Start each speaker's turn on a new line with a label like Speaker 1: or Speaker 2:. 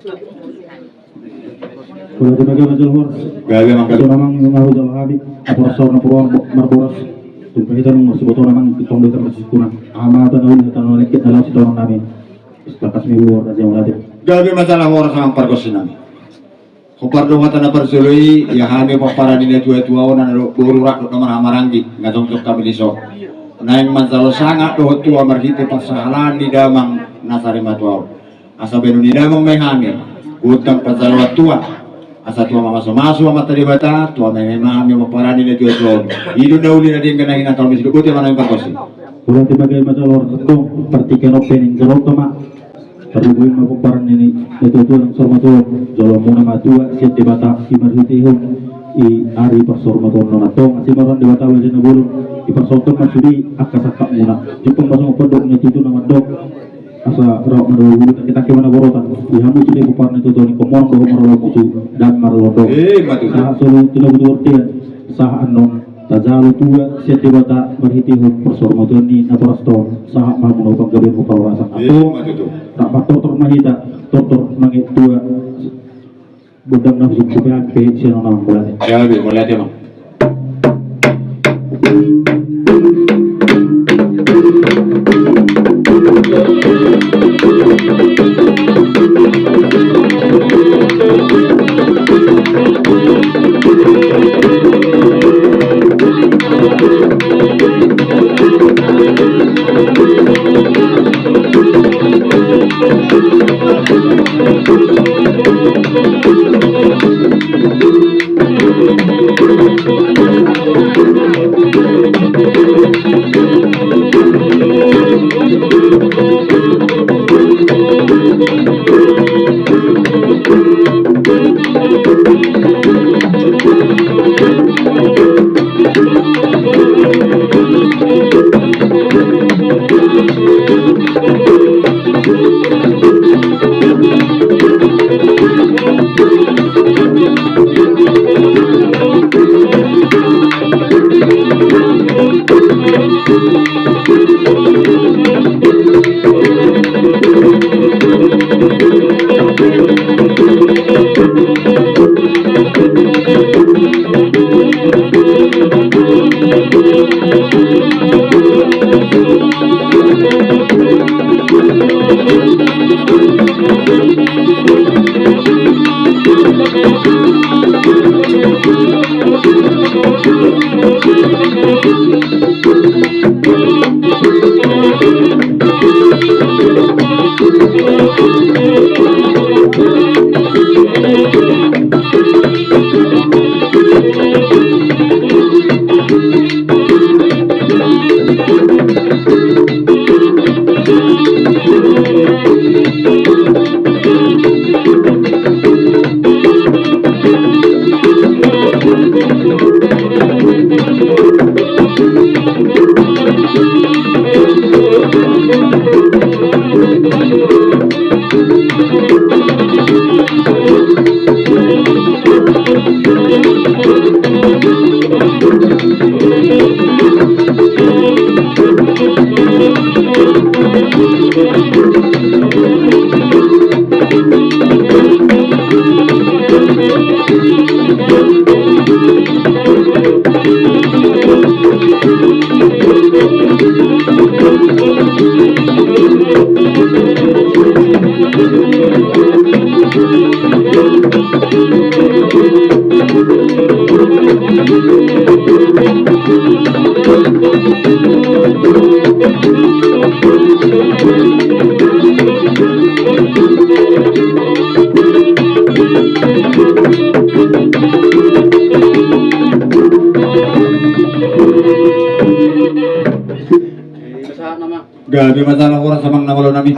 Speaker 1: Wala tenaga majalhor.
Speaker 2: Gawe mangkal.
Speaker 1: So namang ngaruh jal habi. Apurasor na puruan marboras. Tumpahitan ng siboto namang itong dito masisikunan. Amatan awin at tanong likit na lang si torong namin. Lakas may buwar na siyang natin.
Speaker 2: Gawe masalah oras ang parkosin namin. Kupardo kata na parsului, ya hani papara nila tua-tua na ururak do naman amaranggi, ngasong kami liso. Naing mansalo sangat do tua marhite pasahalan di damang nasari matuaw. Asa benu ni damang may hani, utang pasalo tua. Asa tua mamaso-maso matari bata, tua may mami papara nila tua-tua. Ido na uli na din kanahin at tawag misilugot yung manang parkosin.
Speaker 1: Wala tenaga majalhor. Itong partikan opening jalok tama. Perlubuin mapuparan ini itu yang sormato jolo muna matua siat debata kimarhitihum i ari persormato nonato ngasih maran debata wajan nabulu i persotom masudi akasaka muna jupung pasang podok nyatutu nama dok asa rak marulu kita ke mana borotan ihamu sudah puparan itu ni komon do marulu kusu dan marulu sah solu tino butuh artian sah anon tajalu tua siat debata marhitihum persormato ni naprasto sah mamuno paggabi puparan atau tak dokter mahita dokter mangit tua budang nafsu kupiak ke siya nang kulat
Speaker 2: Ya, mulai dia mang. Gabi masalah orang sama nang ulo nami.